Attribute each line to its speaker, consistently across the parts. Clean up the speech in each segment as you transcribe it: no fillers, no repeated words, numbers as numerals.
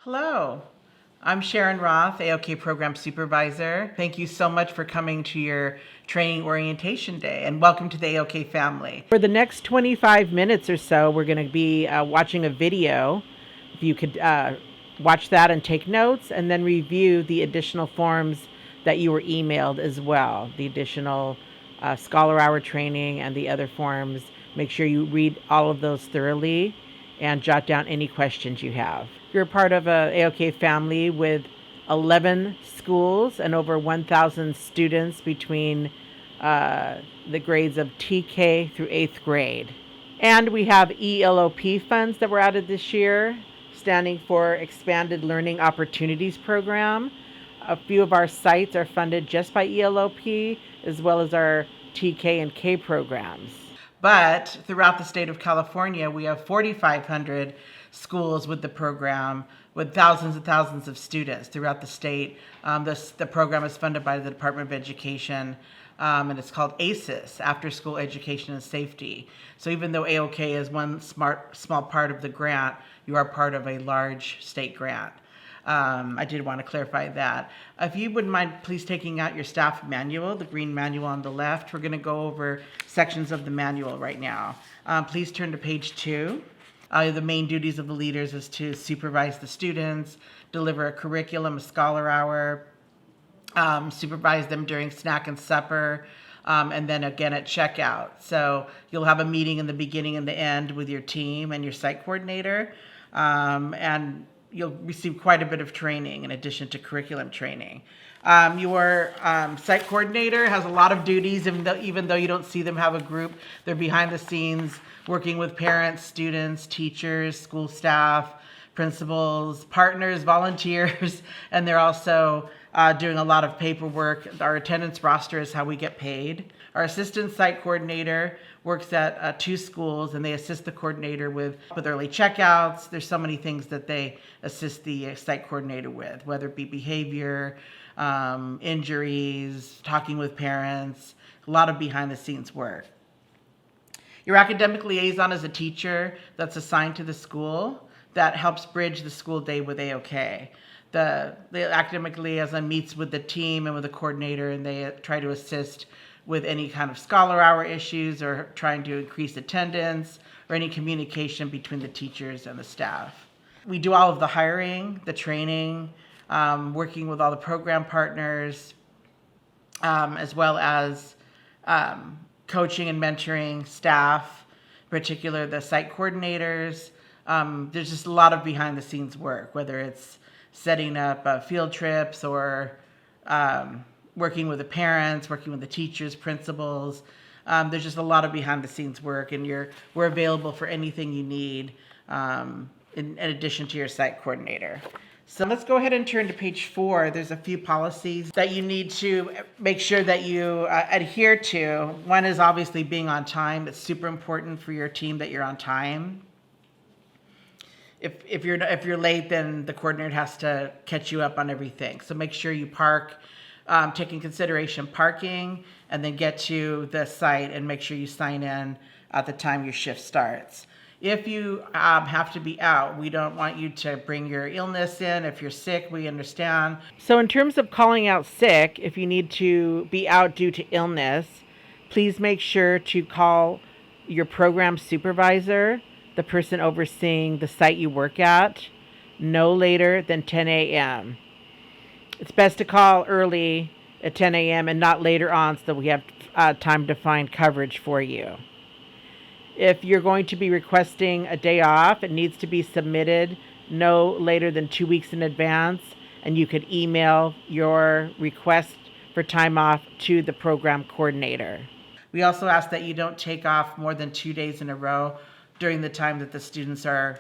Speaker 1: Hello, I'm Sharon Roth, AOK Program Supervisor. Thank you so much for coming to your training orientation day, and welcome to the AOK family. For the next 25 minutes or so, we're going to be watching a video. If you could watch that and take notes, and then review the additional forms that you were emailed as well, the additional Scholar Hour training and the other forms. Make sure you read all of those thoroughly and jot down any questions you have. You're part of a AOK family with 11 schools and over 1,000 students between the grades of TK through 8th grade. And we have ELOP funds that were added this year, standing for Expanded Learning Opportunities Program. A few of our sites are funded just by ELOP, as well as our TK and K programs. But throughout the state of California, we have 4,500 schools with the program, with thousands and thousands of students throughout the state. The program is funded by the Department of Education, and it's called ACES, After School Education and Safety. So even though AOK is one small part of the grant, you are part of a large state grant. I did want to clarify that. If you wouldn't mind please taking out your staff manual, the green manual on the left. We're going to go over sections of the manual right now. Please turn to page 2. The main duties of the leaders is to supervise the students, deliver a curriculum, a scholar hour, supervise them during snack and supper, and then again at checkout. So you'll have a meeting in the beginning and the end with your team and your site coordinator, and you'll receive quite a bit of training in addition to curriculum training. Your site coordinator has a lot of duties, even though you don't see them have a group. They're behind the scenes working with parents, students, teachers, school staff, principals, partners, volunteers, and they're also doing a lot of paperwork. Our attendance roster is how we get paid. Our assistant site coordinator works at 2 schools, and they assist the coordinator with early checkouts. There's so many things that they assist the site coordinator with, whether it be behavior, injuries, talking with parents, a lot of behind the scenes work. Your academic liaison is a teacher that's assigned to the school that helps bridge the school day with AOK. The academic liaison meets with the team and with the coordinator, and they try to assist with any kind of scholar hour issues or trying to increase attendance or any communication between the teachers and the staff. We do all of the hiring, the training, working with all the program partners, as well as coaching and mentoring staff, in particular the site coordinators. There's just a lot of behind the scenes work, whether it's setting up field trips or working with the parents, working with the teachers, principals. There's just a lot of behind the scenes work, and we're available for anything you need in addition to your site coordinator. So let's go ahead and turn to page 4. There's a few policies that you need to make sure that you adhere to. One is obviously being on time. It's super important for your team that you're on time. If you're late, then the coordinator has to catch you up on everything. So make sure you park, take in consideration parking, and then get to the site and make sure you sign in at the time your shift starts. If you have to be out, we don't want you to bring your illness in. If you're sick, we understand. So in terms of calling out sick, if you need to be out due to illness, please make sure to call your program supervisor, the person overseeing the site you work at, no later than 10 a.m. It's best to call early at 10 a.m. and not later on so that we have time to find coverage for you. If you're going to be requesting a day off, it needs to be submitted no later than 2 weeks in advance, and you could email your request for time off to the program coordinator. We also ask that you don't take off more than 2 days in a row during the time that the students are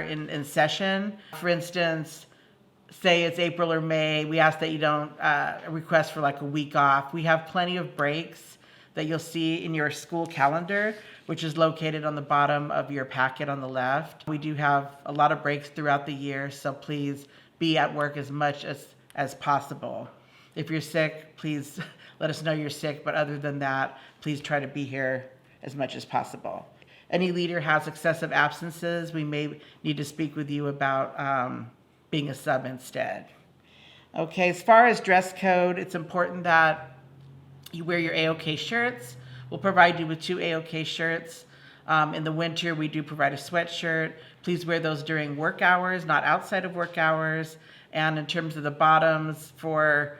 Speaker 1: in session. For instance, say it's April or May, we ask that you don't request for like a week off. We have plenty of breaks that you'll see in your school calendar, which is located on the bottom of your packet on the left. We do have a lot of breaks throughout the year, so please be at work as much as possible. If you're sick, please let us know you're sick, but other than that, please try to be here as much as possible. Any leader has excessive absences, we may need to speak with you about being a sub instead. Okay, as far as dress code, it's important that you wear your AOK shirts. We'll provide you with 2 AOK shirts. In the winter, we do provide a sweatshirt. Please wear those during work hours, not outside of work hours. And in terms of the bottoms for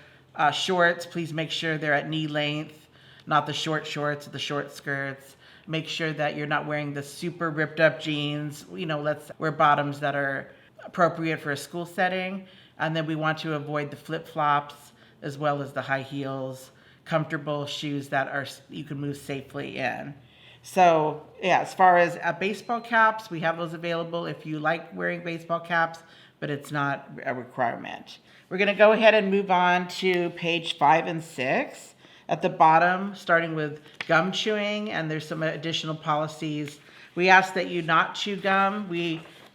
Speaker 1: shorts, please make sure they're at knee length, not the short shorts or the short skirts. Make sure that you're not wearing the super ripped up jeans. Let's wear bottoms that are appropriate for a school setting. And then we want to avoid the flip-flops as well as the high heels, comfortable shoes that you can move safely in. So yeah, as far as baseball caps, we have those available if you like wearing baseball caps, but it's not a requirement. We're going to go ahead and move on to page 5 and 6. At the bottom, starting with gum chewing, and there's some additional policies. We ask that you not chew gum.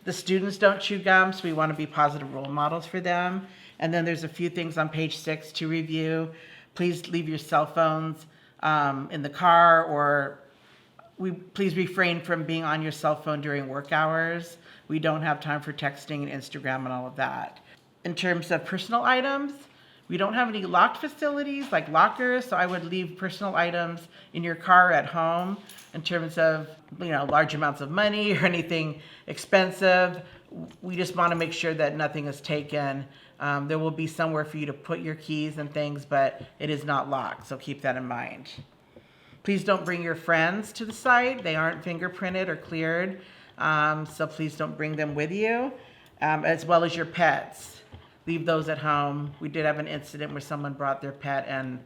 Speaker 1: The students don't chew gum, so we want to be positive role models for them. And then there's a few things on page 6 to review. Please leave your cell phones in the car, or please refrain from being on your cell phone during work hours. We don't have time for texting and Instagram and all of that. In terms of personal items, we don't have any locked facilities like lockers, so I would leave personal items in your car at home. In terms of large amounts of money or anything expensive, we just want to make sure that nothing is taken. There will be somewhere for you to put your keys and things, but it is not locked, so keep that in mind. Please don't bring your friends to the site. They aren't fingerprinted or cleared, so please don't bring them with you, as well as your pets. Leave those at home. We did have an incident where someone brought their pet and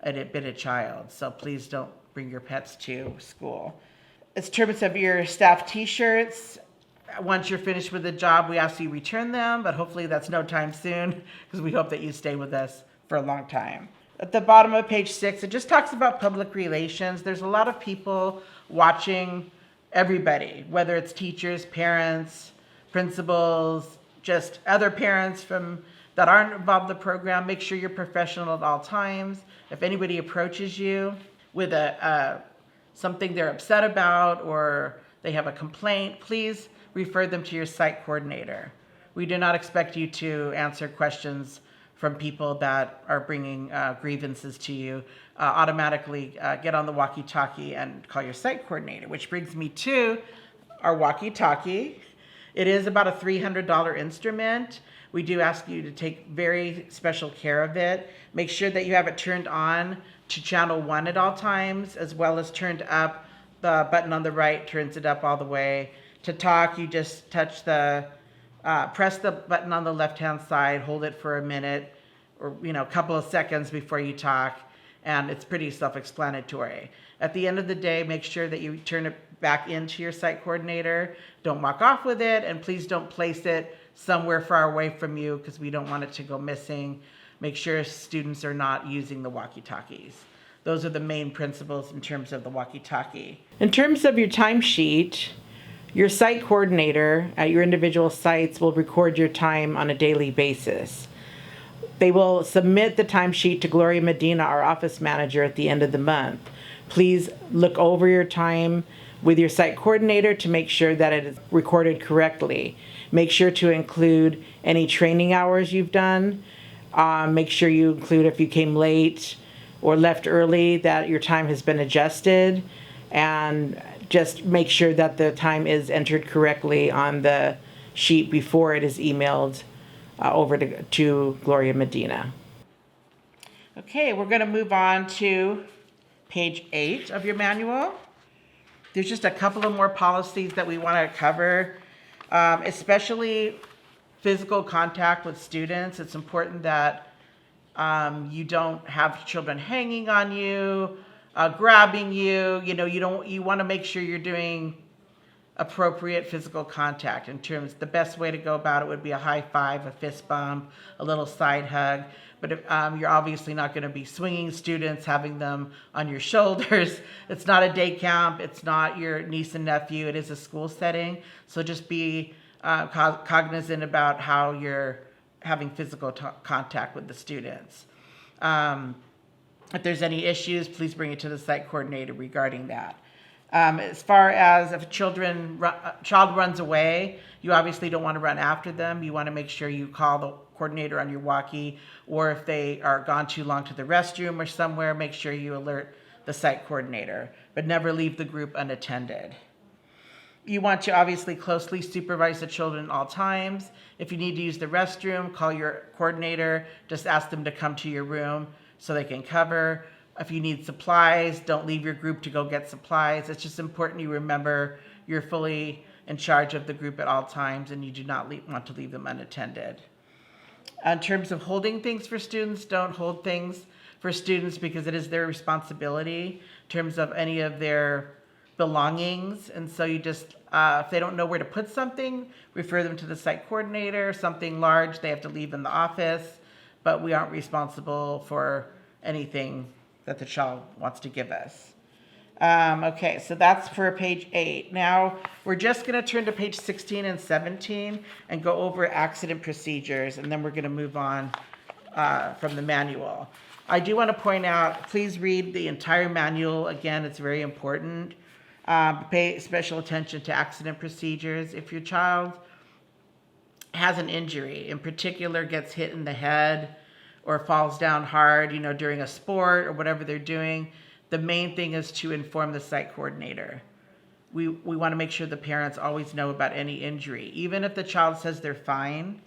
Speaker 1: it bit a child, so please don't bring your pets to school. In terms of your staff t-shirts, once you're finished with the job, we ask you return them, but hopefully that's no time soon, because we hope that you stay with us for a long time. At the bottom of page 6, it just talks about public relations. There's a lot of people watching everybody, whether it's teachers, parents, principals, just other parents that aren't involved in the program. Make sure you're professional at all times. If anybody approaches you with something they're upset about or they have a complaint, please refer them to your site coordinator. We do not expect you to answer questions from people that are bringing grievances to you. Automatically get on the walkie-talkie and call your site coordinator, which brings me to our walkie-talkie. It is about a $300 instrument. We do ask you to take very special care of it. Make sure that you have it turned on to channel 1 at all times, as well as turned up. The button on the right turns it up all the way. To talk, you just touch press the button on the left-hand side, hold it for a minute or a couple of seconds before you talk, and it's pretty self-explanatory. At the end of the day, make sure that you turn it back into your site coordinator. Don't walk off with it, and please don't place it somewhere far away from you because we don't want it to go missing. Make sure students are not using the walkie-talkies. Those are the main principles in terms of the walkie-talkie. In terms of your timesheet, your site coordinator at your individual sites will record your time on a daily basis. They will submit the timesheet to Gloria Medina, our office manager, at the end of the month. Please look over your time with your site coordinator to make sure that it is recorded correctly. Make sure to include any training hours you've done. Make sure you include if you came late or left early, that your time has been adjusted, and just make sure that the time is entered correctly on the sheet before it is emailed over to Gloria Medina. Okay, we're going to move on to page 8 of your manual. There's just a couple of more policies that we want to cover, especially physical contact with students. It's important that you don't have children hanging on you, grabbing you. You want to make sure you're doing appropriate physical contact. The best way to go about it would be a high five, a fist bump, a little side hug. But if, you're obviously not going to be swinging students, having them on your shoulders. It's not a day camp. It's not your niece and nephew. It is a school setting. So just be cognizant about how you're having physical contact with the students. If there's any issues, please bring it to the site coordinator regarding that. As far as if child runs away, you obviously don't want to run after them. You want to make sure you call the coordinator on your walkie, or if they are gone too long to the restroom or somewhere, make sure you alert the site coordinator, but never leave the group unattended. You want to obviously closely supervise the children at all times. If you need to use the restroom, call your coordinator. Just ask them to come to your room so they can cover. If you need supplies, don't leave your group to go get supplies. It's just important you remember you're fully in charge of the group at all times and you do not want to leave them unattended. In terms of holding things for students, don't hold things for students because it is their responsibility in terms of any of their belongings. And so you just, if they don't know where to put something, refer them to the site coordinator. Something large, they have to leave in the office, but we aren't responsible for anything that the child wants to give us. Okay, so that's for page 8. Now, we're just going to turn to page 16 and 17 and go over accident procedures, and then we're going to move on from the manual. I do want to point out, please read the entire manual. Again, it's very important. Pay special attention to accident procedures. If your child has an injury, in particular gets hit in the head or falls down hard, during a sport or whatever they're doing, the main thing is to inform the site coordinator. We want to make sure the parents always know about any injury. Even if the child says they're fine,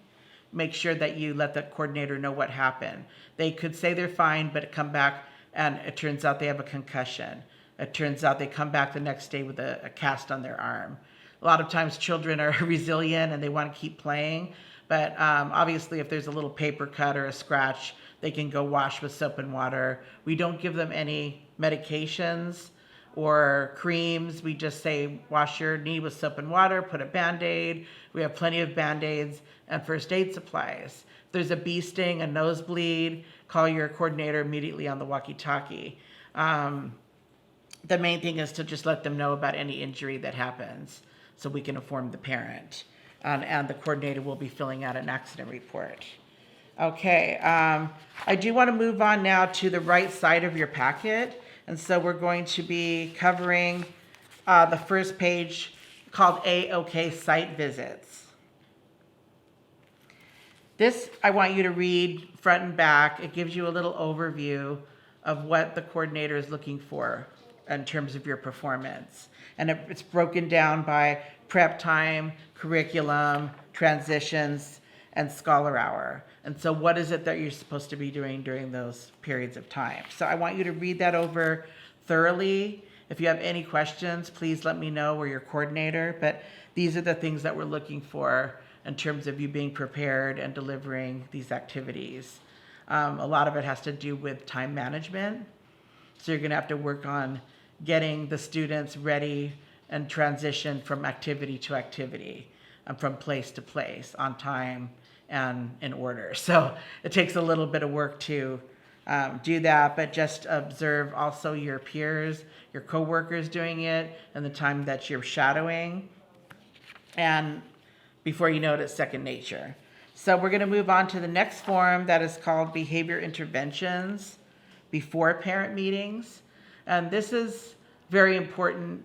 Speaker 1: make sure that you let the coordinator know what happened. They could say they're fine, but come back and it turns out they have a concussion. It turns out they come back the next day with a cast on their arm. A lot of times children are resilient and they want to keep playing, but obviously if there's a little paper cut or a scratch, they can go wash with soap and water. We don't give them any medications or creams. We just say, wash your knee with soap and water, put a Band-Aid. We have plenty of Band-Aids and first aid supplies. If there's a bee sting, a nosebleed, call your coordinator immediately on the walkie-talkie. The main thing is to just let them know about any injury that happens so we can inform the parent. And the coordinator will be filling out an accident report. Okay, I do want to move on now to the right side of your packet. And so we're going to be covering the first page called A-OK Site Visits. This I want you to read front and back. It gives you a little overview of what the coordinator is looking for in terms of your performance. And it's broken down by prep time, curriculum, transitions, and scholar hour. And so what is it that you're supposed to be doing during those periods of time? So I want you to read that over thoroughly. If you have any questions, please let me know, or your coordinator. But these are the things that we're looking for in terms of you being prepared and delivering these activities. A lot of it has to do with time management. So you're going to have to work on getting the students ready and transition from activity to activity, from place to place, on time and in order. So it takes a little bit of work to do that, but just observe also your peers, your coworkers doing it, and the time that you're shadowing. And before you know it, it's second nature. So we're going to move on to the next form that is called Behavior Interventions Before Parent Meetings. And this is very important.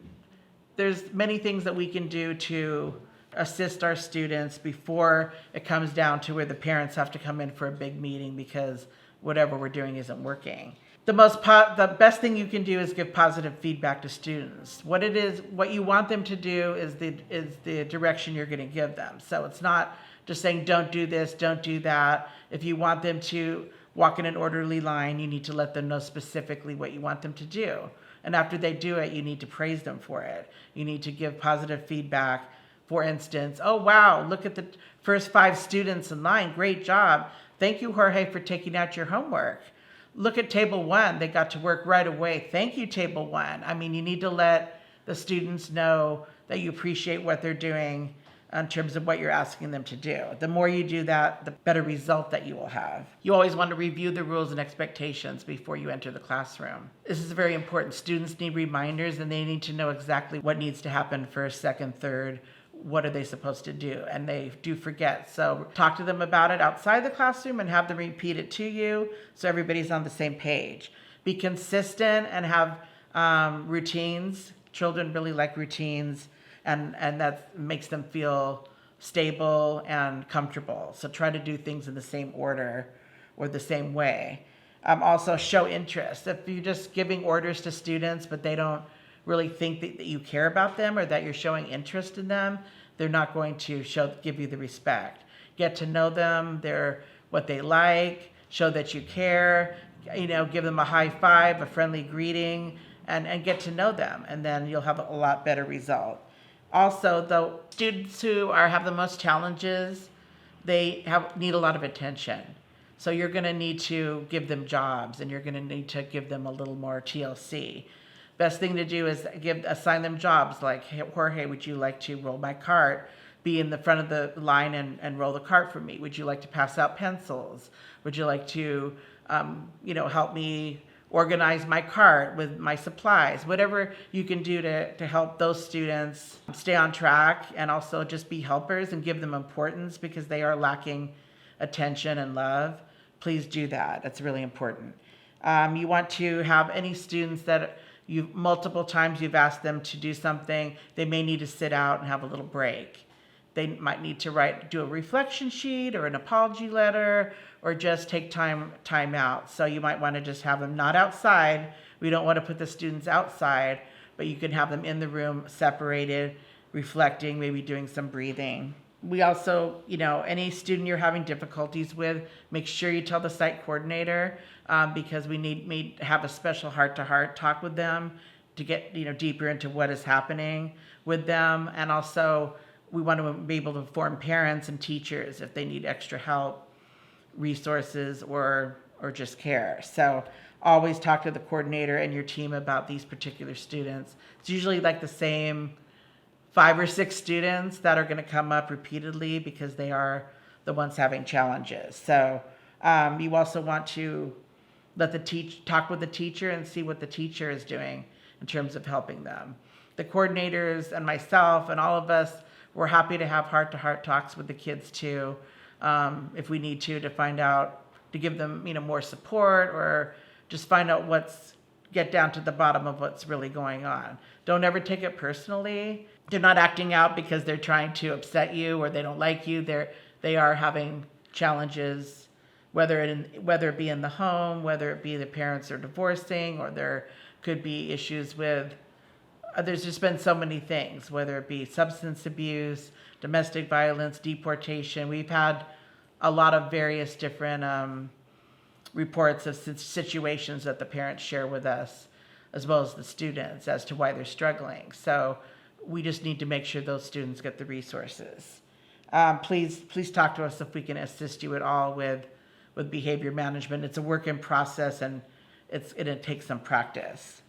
Speaker 1: There's many things that we can do to assist our students before it comes down to where the parents have to come in for a big meeting because whatever we're doing isn't working. The best thing you can do is give positive feedback to students. What you want them to do is the direction you're going to give them. So it's not just saying, don't do this, don't do that. If you want them to walk in an orderly line, you need to let them know specifically what you want them to do. And after they do it, you need to praise them for it. You need to give positive feedback. For instance, oh, wow, look at the first 5 students in line. Great job. Thank you, Jorge, for taking out your homework. Look at table 1. They got to work right away. Thank you, table 1. I mean, you need to let the students know that you appreciate what they're doing in terms of what you're asking them to do. The more you do that, the better result that you will have. You always want to review the rules and expectations before you enter the classroom. This is very important. Students need reminders, and they need to know exactly what needs to happen first, second, third. What are they supposed to do? And they do forget. So talk to them about it outside the classroom and have them repeat it to you so everybody's on the same page. Be consistent and have routines. Children really like routines, and that makes them feel stable and comfortable. So try to do things in the same order or the same way. Also, show interest. If you're just giving orders to students, but they don't really think that you care about them or that you're showing interest in them, they're not going to give you the respect. Get to know them, what they like, show that you care, give them a high five, a friendly greeting, and get to know them, and then you'll have a lot better result. Also, the students who have the most challenges, they need a lot of attention. So you're going to need to give them jobs, and you're going to need to give them a little more TLC. Best thing to do is assign them jobs like, hey, Jorge, would you like to roll my cart? Be in the front of the line and roll the cart for me. Would you like to pass out pencils? Would you like to, help me organize my cart with my supplies? Whatever you can do to help those students stay on track, and also just be helpers and give them importance because they are lacking attention and love. Please do that. That's really important. You want to have any students that multiple times you've asked them to do something, they may need to sit out and have a little break. They might need to do a reflection sheet or an apology letter, or just take time out. So you might want to just have them not outside. We don't want to put the students outside, but you can have them in the room separated, reflecting, maybe doing some breathing. We also, any student you're having difficulties with, make sure you tell the site coordinator, because we need to have a special heart-to-heart talk with them to get deeper into what is happening with them. And also, we want to be able to inform parents and teachers if they need extra help, resources, or just care. So always talk to the coordinator and your team about these particular students. It's usually like the same 5 or 6 students that are going to come up repeatedly because they are the ones having challenges. So you also want to talk with the teacher and see what the teacher is doing in terms of helping them. The coordinators and myself and all of us, we're happy to have heart-to-heart talks with the kids too, if we need to find out, to give them more support, or just find out get down to the bottom of what's really going on. Don't ever take it personally. They're not acting out because they're trying to upset you or they don't like you. They are having challenges, whether it be in the home, whether it be the parents are divorcing, or there could be issues with, there's just been so many things, whether it be substance abuse, domestic violence, deportation. We've had a lot of various different reports of situations that the parents share with us, as well as the students, as to why they're struggling. So we just need to make sure those students get the resources. Please talk to us if we can assist you at all with behavior management. It's a work in process, and it takes some practice.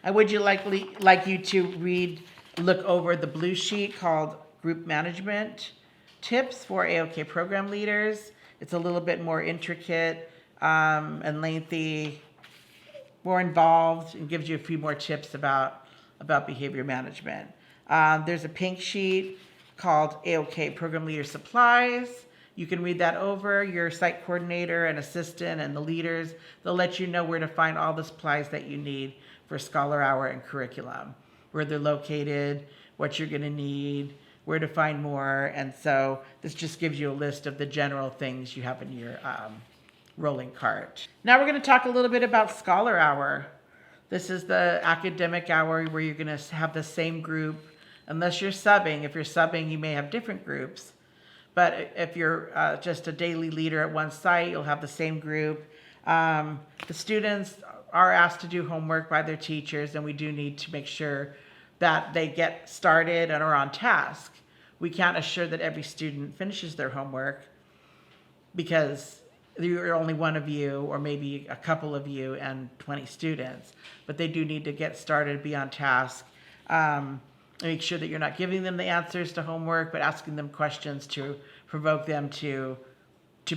Speaker 1: I would like you to look over the blue sheet called Group Management Tips for AOK Program Leaders. It's a little bit more intricate and lengthy, more involved, and gives you a few more tips about behavior management. There's a pink sheet called AOK Program Leader Supplies. You can read that over. Your site coordinator and assistant and the leaders, they'll let you know where to find all the supplies that you need for Scholar Hour and curriculum, where they're located, what you're going to need, where to find more. And so this just gives you a list of the general things you have in your rolling cart. Now we're going to talk a little bit about Scholar Hour. This is the academic hour where you're going to have the same group, unless you're subbing. If you're subbing, you may have different groups. But if you're just a daily leader at one site, you'll have the same group. The students are asked to do homework by their teachers, and we do need to make sure that they get started and are on task. We can't assure that every student finishes their homework because you're only one of you, or maybe a couple of you and 20 students, but they do need to get started, be on task. Make sure that you're not giving them the answers to homework, but asking them questions to provoke them to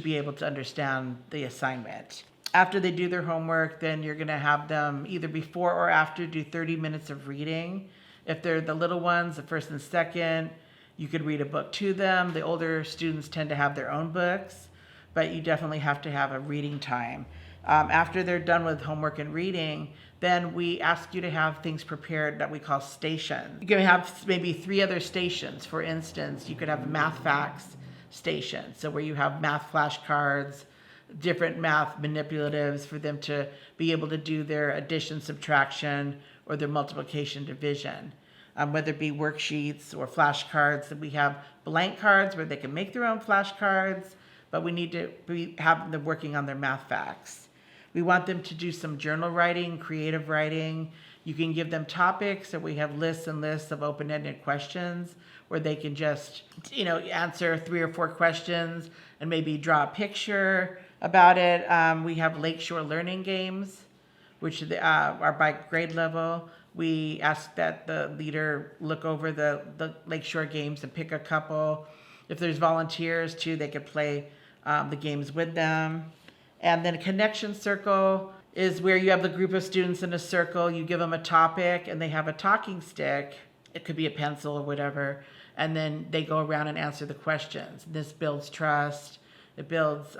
Speaker 1: be able to understand the assignment. After they do their homework, then you're going to have them either before or after do 30 minutes of reading. If they're the little ones, the first and second, you could read a book to them. The older students tend to have their own books, but you definitely have to have a reading time. After they're done with homework and reading, then we ask you to have things prepared that we call stations. You can have maybe 3 other stations. For instance, you could have a math facts station, so where you have math flashcards, different math manipulatives for them to be able to do their addition, subtraction, or their multiplication, division. Whether it be worksheets or flashcards, that we have blank cards where they can make their own flashcards, but we need to have them working on their math facts. We want them to do some journal writing, creative writing. You can give them topics, so we have lists and lists of open-ended questions where they can just, answer 3 or 4 questions and maybe draw a picture about it. We have Lakeshore Learning Games, which are by grade level. We ask that the leader look over the Lakeshore games and pick a couple. If there's volunteers too, they could play the games with them. And then a connection circle is where you have the group of students in a circle. You give them a topic and they have a talking stick. It could be a pencil or whatever. And then they go around and answer the questions. This builds trust. It builds,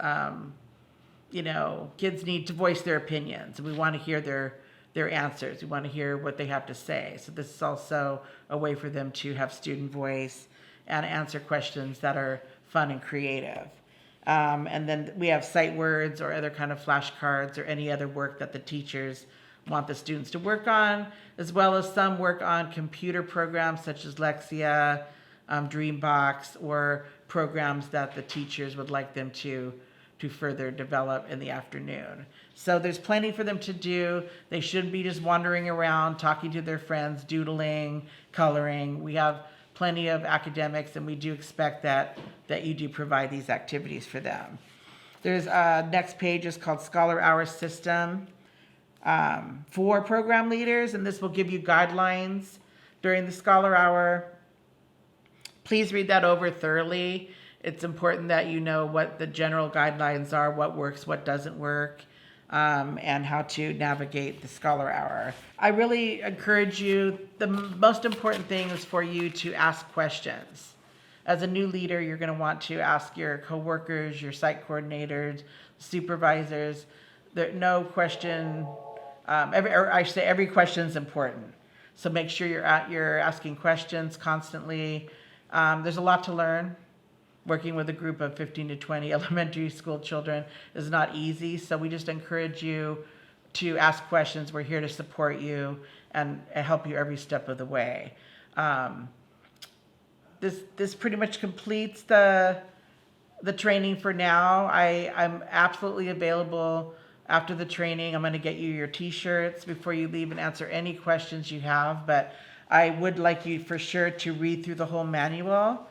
Speaker 1: kids need to voice their opinions. We want to hear their answers. We want to hear what they have to say. So this is also a way for them to have student voice and answer questions that are fun and creative. And then we have sight words or other kind of flashcards or any other work that the teachers want the students to work on, as well as some work on computer programs such as Lexia, Dreambox, or programs that the teachers would like them to further develop in the afternoon. So there's plenty for them to do. They shouldn't be just wandering around, talking to their friends, doodling, coloring. We have plenty of academics, and we do expect that you do provide these activities for them. There's next page is called Scholar Hour System for program leaders, and this will give you guidelines during the Scholar Hour. Please read that over thoroughly. It's important that you know what the general guidelines are, what works, what doesn't work, and how to navigate the Scholar Hour. I really encourage you, the most important thing is for you to ask questions. As a new leader, you're going to want to ask your coworkers, your site coordinators, supervisors. No question, every question is important. So make sure you're asking questions constantly. There's a lot to learn. Working with a group of 15 to 20 elementary school children is not easy, so we just encourage you to ask questions. We're here to support you and help you every step of the way. This pretty much completes the training for now. I'm absolutely available after the training. I'm going to get you your t-shirts before you leave and answer any questions you have, but I would like you for sure to read through the whole manual.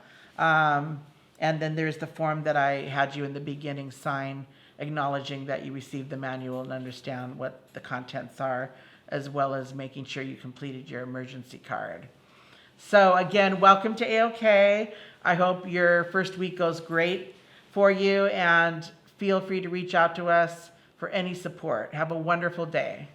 Speaker 1: And then there's the form that I had you in the beginning sign, acknowledging that you received the manual and understand what the contents are, as well as making sure you completed your emergency card. So again, welcome to AOK. I hope your first week goes great for you, and feel free to reach out to us for any support. Have a wonderful day.